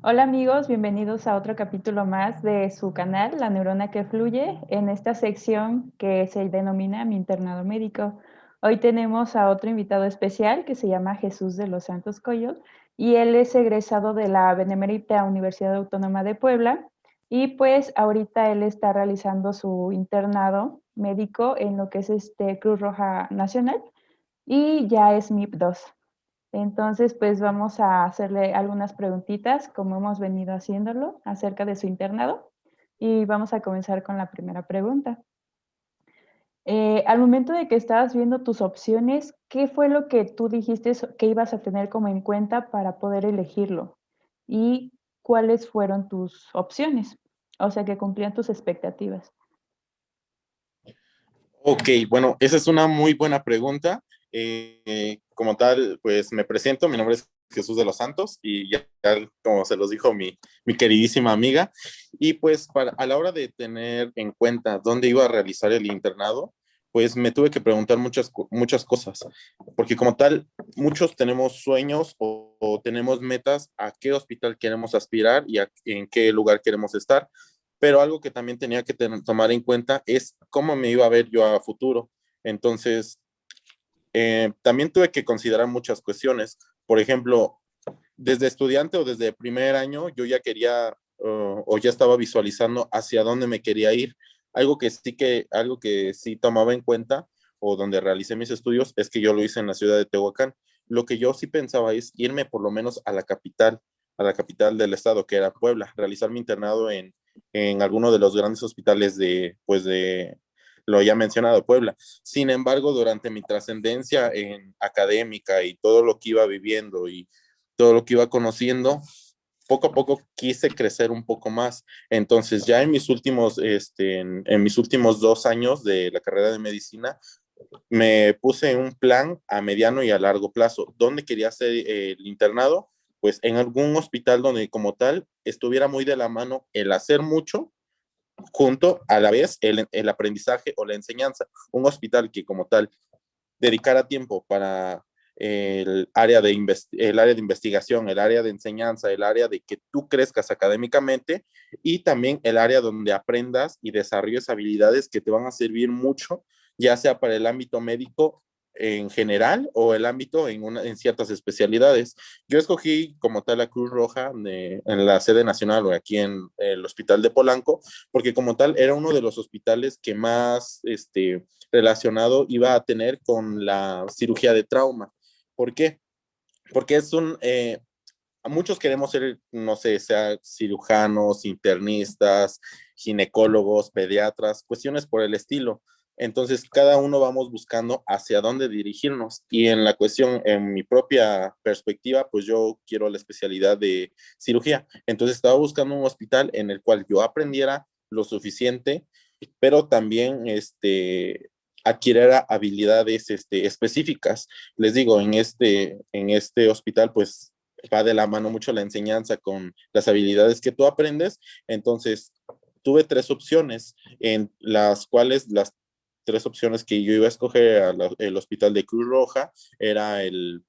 Hola amigos, bienvenidos a otro capítulo más de su canal, La Neurona que Fluye, en esta sección que se denomina Mi Internado Médico. Hoy tenemos a otro invitado especial que se llama Jesús de los Santos Coyol y él es egresado de la Benemérita Universidad Autónoma de Puebla y pues ahorita él está realizando su internado médico en lo que es Cruz Roja Nacional y ya es MIP 2. Entonces, pues vamos a hacerle algunas preguntitas, como hemos venido haciéndolo, acerca de su internado. Y vamos a comenzar con la primera pregunta. Al momento de que estabas viendo tus opciones, ¿qué fue lo que tú dijiste que ibas a tener como en cuenta para poder elegirlo? ¿Y cuáles fueron tus opciones? O sea, que cumplían tus expectativas. Ok, bueno, esa es una muy buena pregunta. Como tal, pues me presento, mi nombre es Jesús de los Santos y ya como se los dijo mi queridísima amiga, y pues a la hora de tener en cuenta dónde iba a realizar el internado, pues me tuve que preguntar muchas cosas, porque como tal, muchos tenemos sueños o tenemos metas a qué hospital queremos aspirar y en qué lugar queremos estar, pero algo que también tenía que tomar en cuenta es cómo me iba a ver yo a futuro. Entonces, también tuve que considerar muchas cuestiones. Por ejemplo, desde estudiante o desde primer año, yo ya quería o ya estaba visualizando hacia dónde me quería ir. Algo que sí tomaba en cuenta o donde realicé mis estudios es que yo lo hice en la ciudad de Tehuacán. Lo que yo sí pensaba es irme por lo menos a la capital del estado, que era Puebla, realizar mi internado en alguno de los grandes hospitales de lo ya mencionado, Puebla. Sin embargo, durante mi trascendencia en académica y todo lo que iba viviendo y todo lo que iba conociendo, poco a poco quise crecer un poco más. Entonces, ya en mis últimos 2 años de la carrera de medicina, me puse un plan a mediano y a largo plazo. ¿Dónde quería hacer el internado? Pues en algún hospital donde como tal estuviera muy de la mano el hacer mucho junto a la vez el aprendizaje o la enseñanza. Un hospital que como tal dedicara tiempo para el área de investigación, el área de enseñanza, el área de que tú crezcas académicamente y también el área donde aprendas y desarrolles habilidades que te van a servir mucho, ya sea para el ámbito médico en general o el ámbito en ciertas especialidades. Yo escogí como tal la Cruz Roja en la sede nacional o aquí en el Hospital de Polanco, porque como tal era uno de los hospitales que más relacionado iba a tener con la cirugía de trauma. ¿Por qué? Porque muchos queremos ser, no sé, sea cirujanos, internistas, ginecólogos, pediatras, cuestiones por el estilo. Entonces, cada uno vamos buscando hacia dónde dirigirnos. Y en la cuestión, en mi propia perspectiva, pues yo quiero la especialidad de cirugía. Entonces, estaba buscando un hospital en el cual yo aprendiera lo suficiente, pero también adquiriera habilidades específicas. Les digo, en este hospital, pues va de la mano mucho la enseñanza con las habilidades que tú aprendes. Entonces, tuve 3 opciones, en las cuales las 3 opciones que yo iba a escoger el hospital de Cruz Roja era el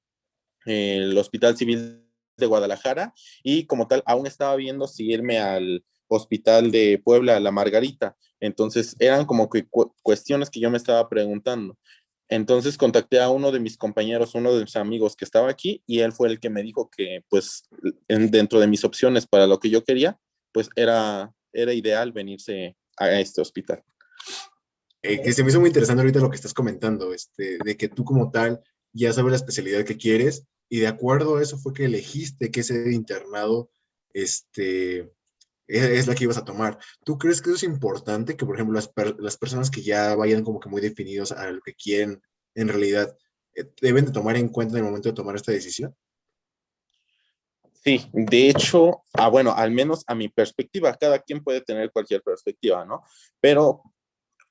Hospital Civil de Guadalajara, y como tal aún estaba viendo si irme al Hospital de Puebla, La Margarita. Entonces eran como que cuestiones que yo me estaba preguntando. Entonces contacté a uno de mis compañeros, uno de mis amigos que estaba aquí, y él fue el que me dijo que pues dentro de mis opciones para lo que yo quería, pues era ideal venirse a este hospital. Que se me hizo muy interesante ahorita lo que estás comentando, de que tú como tal ya sabes la especialidad que quieres y de acuerdo a eso fue que elegiste que ese internado es la que ibas a tomar. ¿Tú crees que eso es importante? Que, por ejemplo, las personas que ya vayan como que muy definidos a lo que quieren en realidad, deben de tomar en cuenta en el momento de tomar esta decisión. Sí, de hecho, bueno, al menos a mi perspectiva, cada quien puede tener cualquier perspectiva, ¿no? Pero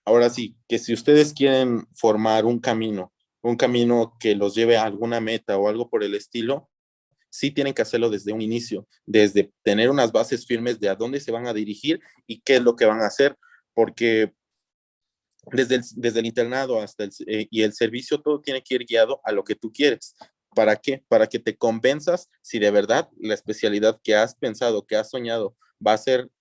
ahora sí, que si ustedes quieren formar un camino que los lleve a alguna meta o algo por el estilo, sí tienen que hacerlo desde un inicio, desde tener unas bases firmes de a dónde se van a dirigir y qué es lo que van a hacer, porque desde el internado y el servicio, todo tiene que ir guiado a lo que tú quieres. ¿Para qué? Para que te convenzas si de verdad la especialidad que has pensado, que has soñado, va a ser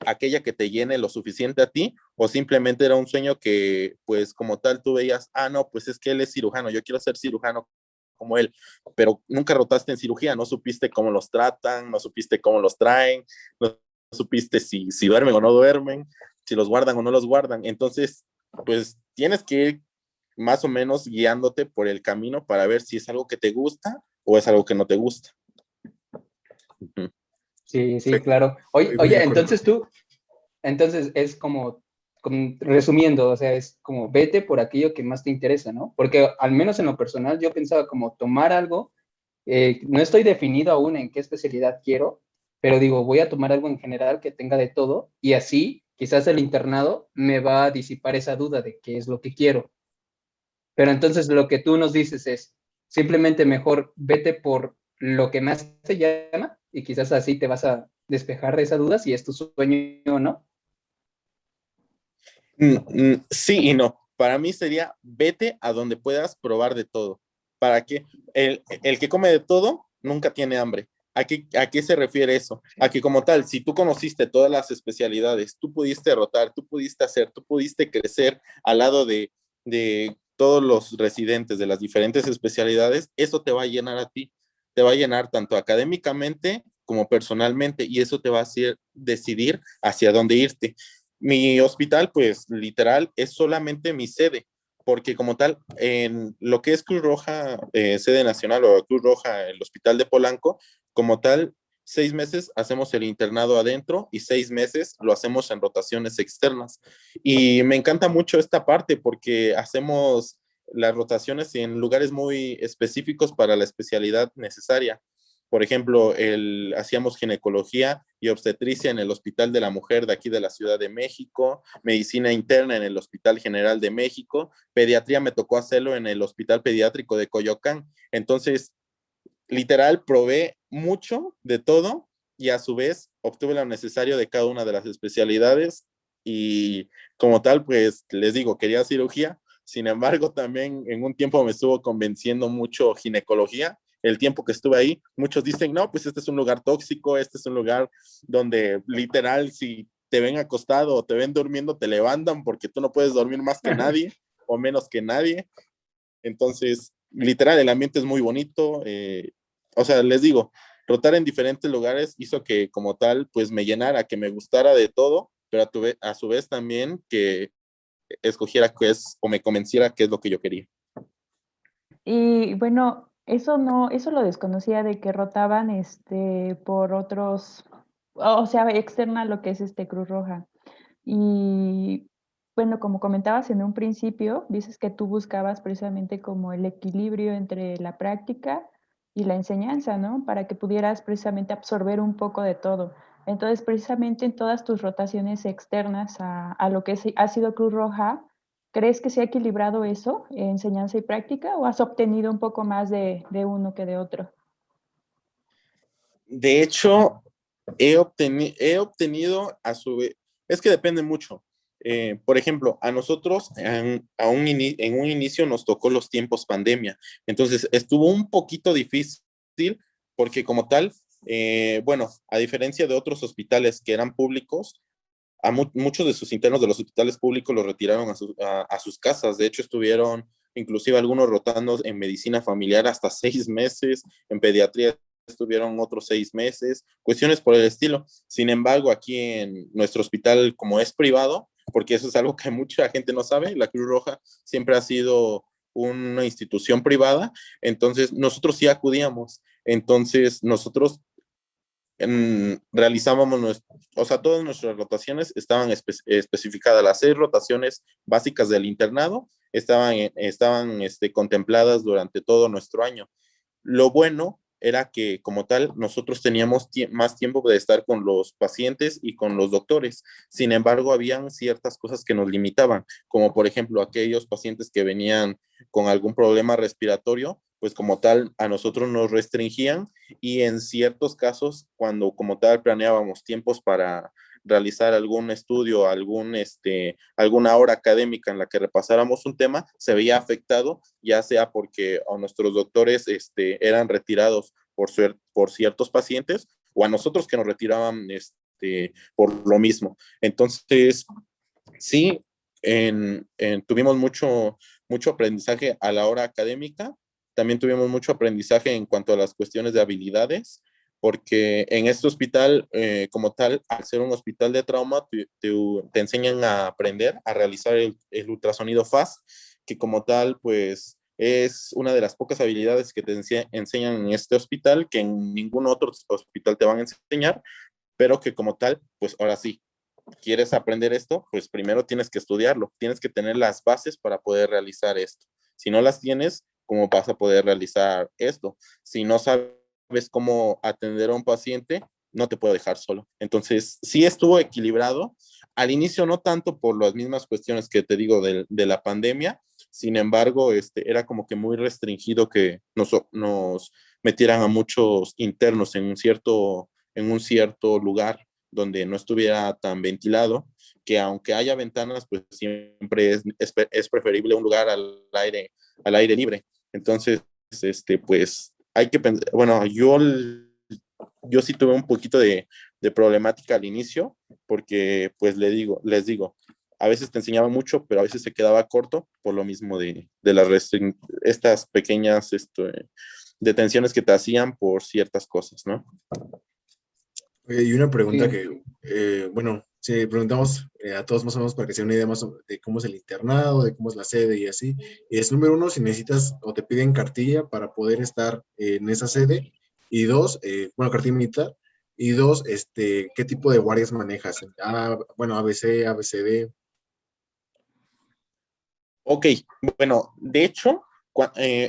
aquella que te llene lo suficiente a ti, o simplemente era un sueño que, pues como tal, tú veías, no, pues es que él es cirujano, yo quiero ser cirujano como él, pero nunca rotaste en cirugía, no supiste cómo los tratan, no supiste cómo los traen, no supiste si duermen o no duermen, si los guardan o no los guardan. Entonces, pues tienes que ir más o menos guiándote por el camino para ver si es algo que te gusta o es algo que no te gusta. Uh-huh. Sí, sí, claro. Oye, entonces es como resumiendo, o sea, es como vete por aquello que más te interesa, ¿no? Porque al menos en lo personal yo pensaba como tomar algo, no estoy definido aún en qué especialidad quiero, pero digo, voy a tomar algo en general que tenga de todo y así quizás el internado me va a disipar esa duda de qué es lo que quiero. Pero entonces lo que tú nos dices es simplemente mejor vete por lo que más te llama y quizás así te vas a despejar de esa duda si es tu sueño o no. Sí y no. Para mí sería vete a donde puedas probar de todo. ¿Para qué? El que come de todo nunca tiene hambre. ¿A qué se refiere eso? A que como tal, si tú conociste todas las especialidades, tú pudiste rotar, tú pudiste hacer, tú pudiste crecer al lado de todos los residentes de las diferentes especialidades, eso te va a llenar a ti. Te va a llenar tanto académicamente como personalmente y eso te va a hacer decidir hacia dónde irte. Mi hospital, pues literal, es solamente mi sede, porque como tal, en lo que es Cruz Roja, sede nacional o Cruz Roja, el hospital de Polanco, como tal, 6 meses hacemos el internado adentro y 6 meses lo hacemos en rotaciones externas. Y me encanta mucho esta parte porque hacemos las rotaciones en lugares muy específicos para la especialidad necesaria. Por ejemplo, hacíamos ginecología y obstetricia en el Hospital de la Mujer de aquí de la Ciudad de México, medicina interna en el Hospital General de México, pediatría me tocó hacerlo en el Hospital Pediátrico de Coyoacán. Entonces, literal, probé mucho de todo y a su vez obtuve lo necesario de cada una de las especialidades y como tal, pues les digo, quería cirugía, sin embargo, también en un tiempo me estuvo convenciendo mucho ginecología. El tiempo que estuve ahí, muchos dicen, no, pues este es un lugar tóxico, este es un lugar donde literal, si te ven acostado o te ven durmiendo, te levantan porque tú no puedes dormir más que nadie o menos que nadie. Entonces, literal, el ambiente es muy bonito. O sea, les digo, rotar en diferentes lugares hizo que como tal, pues me llenara, que me gustara de todo, pero a su vez también que escogiera qué es o me convenciera qué es lo que yo quería. Y bueno, eso no, eso lo desconocía de que rotaban por otros, o sea, externa a lo que es Cruz Roja. Y bueno, como comentabas en un principio, dices que tú buscabas precisamente como el equilibrio entre la práctica y la enseñanza, ¿no? Para que pudieras precisamente absorber un poco de todo. Entonces, precisamente en todas tus rotaciones externas a lo que ha sido Cruz Roja, ¿crees que se ha equilibrado eso, enseñanza y práctica, o has obtenido un poco más de uno que de otro? De hecho, he obtenido a su vez, es que depende mucho. Por ejemplo, a nosotros en un inicio nos tocó los tiempos pandemia, entonces estuvo un poquito difícil porque como tal, bueno, a diferencia de otros hospitales que eran públicos, muchos de sus internos de los hospitales públicos los retiraron a sus casas. De hecho, estuvieron inclusive algunos rotando en medicina familiar hasta 6 meses, en pediatría estuvieron otros 6 meses, cuestiones por el estilo. Sin embargo, aquí en nuestro hospital, como es privado, porque eso es algo que mucha gente no sabe, la Cruz Roja siempre ha sido una institución privada, entonces nosotros sí acudíamos. Entonces, nosotros realizábamos, o sea, todas nuestras rotaciones estaban especificadas. Las 6 rotaciones básicas del internado estaban contempladas durante todo nuestro año. Lo bueno era que como tal nosotros teníamos más tiempo de estar con los pacientes y con los doctores. Sin embargo, habían ciertas cosas que nos limitaban, como por ejemplo aquellos pacientes que venían con algún problema respiratorio, pues como tal a nosotros nos restringían y en ciertos casos, cuando como tal planeábamos tiempos para realizar algún estudio, alguna hora académica en la que repasáramos un tema, se veía afectado, ya sea porque a nuestros doctores eran retirados por ciertos pacientes, o a nosotros que nos retiraban por lo mismo. Entonces, sí, tuvimos mucho aprendizaje a la hora académica, también tuvimos mucho aprendizaje en cuanto a las cuestiones de habilidades, porque en este hospital, como tal, al ser un hospital de trauma, te enseñan a aprender a realizar el ultrasonido FAST, que como tal, pues es una de las pocas habilidades que te enseñan en este hospital, que en ningún otro hospital te van a enseñar, pero que como tal, pues ahora sí, quieres aprender esto, pues primero tienes que estudiarlo, tienes que tener las bases para poder realizar esto. Si no las tienes, ¿cómo vas a poder realizar esto? Si no sabes cómo atender a un paciente, no te puedo dejar solo. Entonces, sí estuvo equilibrado. Al inicio no tanto por las mismas cuestiones que te digo de la pandemia, sin embargo, era como que muy restringido que nos metieran a muchos internos en un cierto lugar donde no estuviera tan ventilado, que aunque haya ventanas, pues siempre es preferible un lugar al aire libre. Entonces, pues hay que pensar, bueno, yo sí tuve un poquito de problemática al inicio, porque pues les digo, a veces te enseñaba mucho, pero a veces se quedaba corto por lo mismo de estas pequeñas detenciones que te hacían por ciertas cosas, ¿no? Oye, y una pregunta Sí. que, bueno, si preguntamos a todos más o menos para que se den una idea más de cómo es el internado, de cómo es la sede y así, es número uno, si necesitas o te piden cartilla para poder estar en esa sede, y dos, bueno, cartilla militar, y dos, ¿qué tipo de guardias manejas? Bueno, ABC, ABCD. Ok, bueno, de hecho,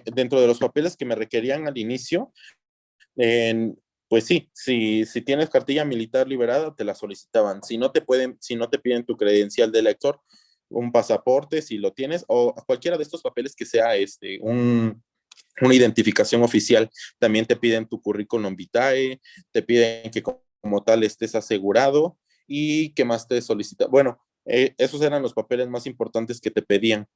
dentro de los papeles que me requerían al inicio, pues sí, si tienes cartilla militar liberada, te la solicitaban. Si no te piden tu credencial de lector, un pasaporte, si lo tienes, o cualquiera de estos papeles que sea una identificación oficial. También te piden tu currículum vitae, te piden que como tal estés asegurado y qué más te solicita. Bueno, esos eran los papeles más importantes que te pedían.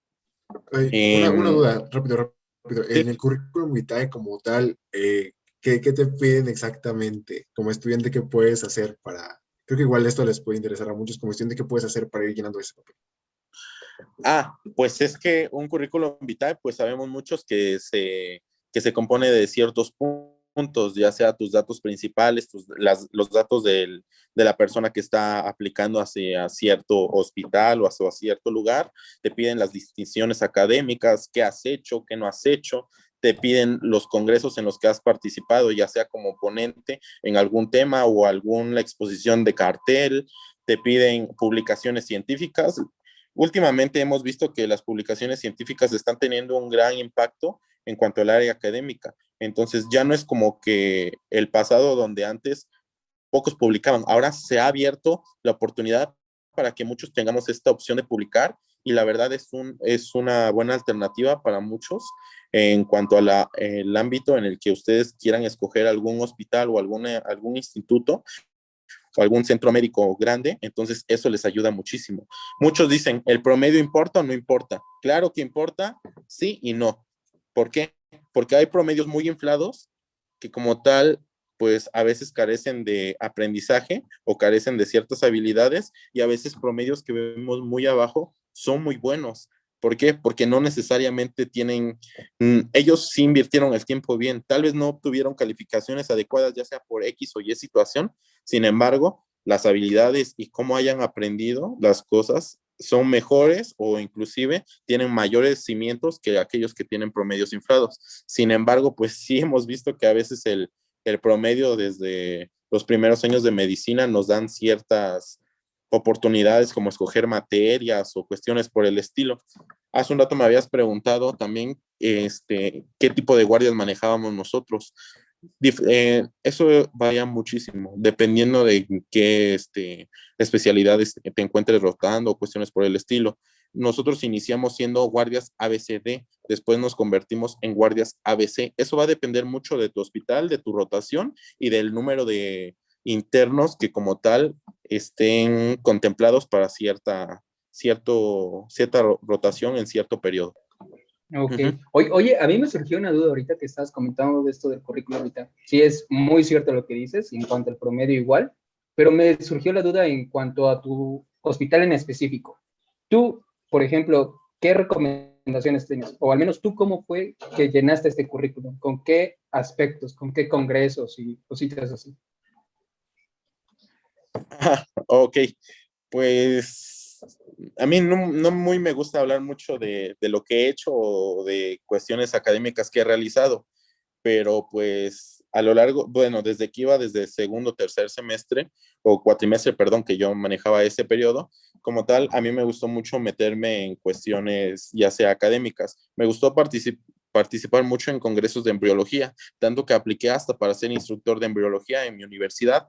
Una duda, rápido. Sí. En el currículum vitae como tal, ¿qué te piden exactamente? Como estudiante, ¿qué puedes hacer para...? Creo que igual esto les puede interesar a muchos. Como estudiante, ¿qué puedes hacer para ir llenando ese papel? Pues es que un currículum vitae, pues sabemos muchos que se compone de ciertos puntos, ya sea tus datos principales, los datos de la persona que está aplicando hacia cierto hospital o hacia cierto lugar, te piden las distinciones académicas, qué has hecho, qué no has hecho, te piden los congresos en los que has participado, ya sea como ponente en algún tema o alguna exposición de cartel, te piden publicaciones científicas. Últimamente hemos visto que las publicaciones científicas están teniendo un gran impacto en cuanto al área académica. Entonces ya no es como que el pasado donde antes pocos publicaban. Ahora se ha abierto la oportunidad para que muchos tengamos esta opción de publicar y la verdad es una buena alternativa para muchos en cuanto a el ámbito en el que ustedes quieran escoger algún hospital o algún instituto o algún centro médico grande, entonces eso les ayuda muchísimo. Muchos dicen, ¿el promedio importa o no importa? Claro que importa, sí y no. ¿Por qué? Porque hay promedios muy inflados que como tal, pues a veces carecen de aprendizaje o carecen de ciertas habilidades y a veces promedios que vemos muy abajo son muy buenos. ¿Por qué? Porque no necesariamente ellos sí invirtieron el tiempo bien, tal vez no obtuvieron calificaciones adecuadas, ya sea por X o Y situación, sin embargo, las habilidades y cómo hayan aprendido las cosas son mejores o inclusive tienen mayores cimientos que aquellos que tienen promedios inflados. Sin embargo, pues sí hemos visto que a veces el promedio desde los primeros años de medicina nos dan ciertas oportunidades como escoger materias o cuestiones por el estilo. Hace un rato me habías preguntado también qué tipo de guardias manejábamos nosotros. Eso varía muchísimo, dependiendo de qué especialidades te encuentres rotando o cuestiones por el estilo. Nosotros iniciamos siendo guardias ABCD, después nos convertimos en guardias ABC. Eso va a depender mucho de tu hospital, de tu rotación y del número de internos que como tal estén contemplados para cierta rotación en cierto periodo. Ok. Oye, a mí me surgió una duda ahorita que estabas comentando de esto del currículo ahorita. Sí, es muy cierto lo que dices, en cuanto al promedio igual, pero me surgió la duda en cuanto a tu hospital en específico. Tú, por ejemplo, ¿qué recomendaciones tienes? O al menos tú, ¿cómo fue que llenaste este currículum? ¿Con qué aspectos? ¿Con qué congresos y cositas así? Ok, pues a mí no muy me gusta hablar mucho de lo que he hecho o de cuestiones académicas que he realizado, pero pues a lo largo, bueno, desde que iba desde segundo, tercer semestre o cuatrimestre, perdón, que yo manejaba ese periodo, como tal, a mí me gustó mucho meterme en cuestiones ya sea académicas. Me gustó participar mucho en congresos de embriología, tanto que apliqué hasta para ser instructor de embriología en mi universidad.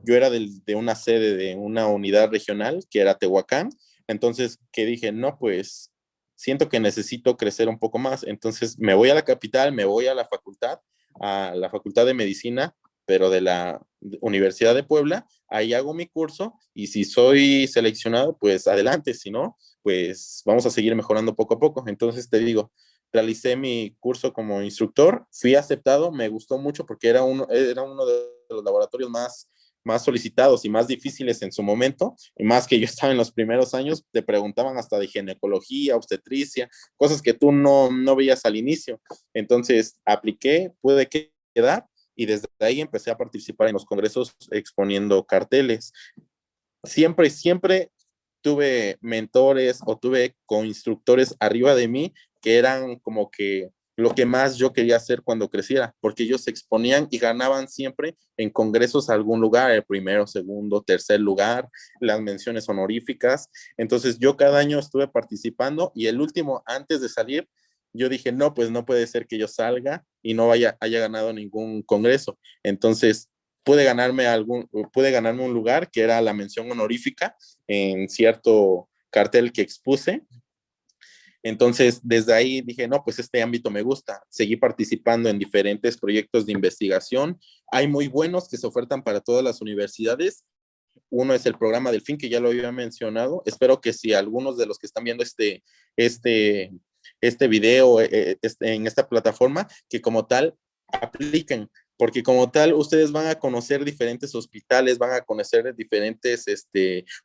Yo era de una sede de una unidad regional que era Tehuacán, entonces que dije, no, pues siento que necesito crecer un poco más, entonces me voy a la capital, me voy a la Facultad de Medicina, pero de la Universidad de Puebla, ahí hago mi curso y si soy seleccionado, pues adelante, si no, pues vamos a seguir mejorando poco a poco. Entonces te digo, realicé mi curso como instructor, fui aceptado, me gustó mucho porque era uno de los laboratorios más solicitados y más difíciles en su momento, y más que yo estaba en los primeros años, te preguntaban hasta de ginecología, obstetricia, cosas que tú no veías al inicio. Entonces apliqué, pude quedar y desde ahí empecé a participar en los congresos exponiendo carteles. Siempre tuve mentores o tuve co-instructores arriba de mí que eran como que lo que más yo quería hacer cuando creciera, porque ellos se exponían y ganaban siempre en congresos a algún lugar, el primero, segundo, tercer lugar, las menciones honoríficas. Entonces yo cada año estuve participando y el último, antes de salir, yo dije, no, pues no puede ser que yo salga y no haya ganado ningún congreso. Entonces pude ganarme un lugar que era la mención honorífica en cierto cartel que expuse. Entonces, desde ahí dije, no, pues este ámbito me gusta. Seguí participando en diferentes proyectos de investigación. Hay muy buenos que se ofertan para todas las universidades. Uno es el programa Delfín, que ya lo había mencionado. Espero que si algunos de los que están viendo este, este video en esta plataforma, que como tal apliquen, porque como tal ustedes van a conocer diferentes hospitales, van a conocer diferentes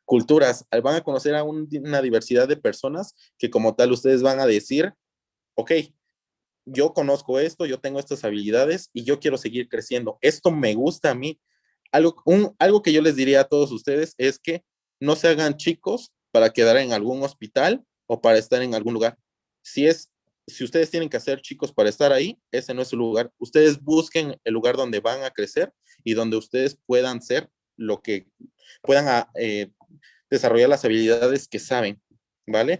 culturas, van a conocer a una diversidad de personas que como tal ustedes van a decir, ok, yo conozco esto, yo tengo estas habilidades y yo quiero seguir creciendo. Esto me gusta a mí. Algo que yo les diría a todos ustedes es que no se hagan chicos para quedar en algún hospital o para estar en algún lugar. Si ustedes tienen que hacer chicos para estar ahí, ese no es su lugar. Ustedes busquen el lugar donde van a crecer y donde ustedes puedan ser lo que puedan desarrollar las habilidades que saben, ¿vale?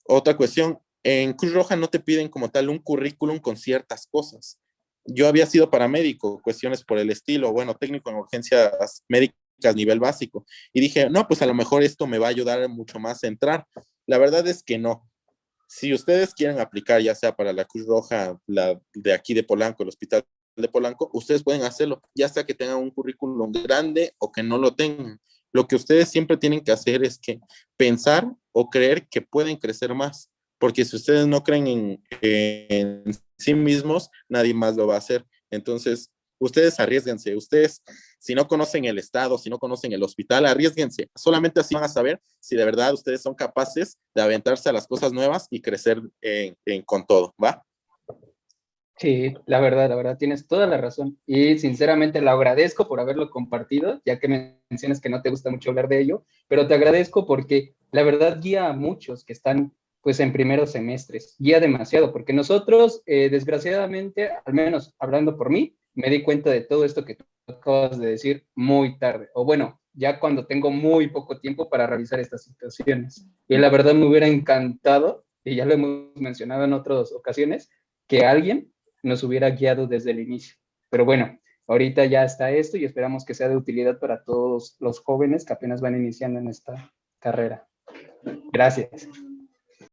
Otra cuestión, en Cruz Roja no te piden como tal un currículum con ciertas cosas. Yo había sido paramédico, cuestiones por el estilo, bueno, técnico en urgencias médicas nivel básico, y dije, no, pues a lo mejor esto me va a ayudar mucho más a entrar. La verdad es que no. Si ustedes quieren aplicar, ya sea para la Cruz Roja, la de aquí de Polanco, el hospital de Polanco, ustedes pueden hacerlo, ya sea que tengan un currículum grande o que no lo tengan. Lo que ustedes siempre tienen que hacer es que pensar o creer que pueden crecer más, porque si ustedes no creen en sí mismos, nadie más lo va a hacer. Entonces, ustedes arriesguense, ustedes si no conocen el estado, si no conocen el hospital, arriesguense. Solamente así van a saber si de verdad ustedes son capaces de aventarse a las cosas nuevas y crecer con todo, ¿va? Sí, la verdad, tienes toda la razón. Y sinceramente lo agradezco por haberlo compartido, ya que mencionas que no te gusta mucho hablar de ello, pero te agradezco porque la verdad guía a muchos que están pues en primeros semestres, guía demasiado, porque nosotros, desgraciadamente, al menos hablando por mí, me di cuenta de todo esto que tú acabas de decir muy tarde, o bueno, ya cuando tengo muy poco tiempo para realizar estas situaciones. Y la verdad me hubiera encantado, y ya lo hemos mencionado en otras ocasiones, que alguien nos hubiera guiado desde el inicio. Pero bueno, ahorita ya está esto y esperamos que sea de utilidad para todos los jóvenes que apenas van iniciando en esta carrera. Gracias.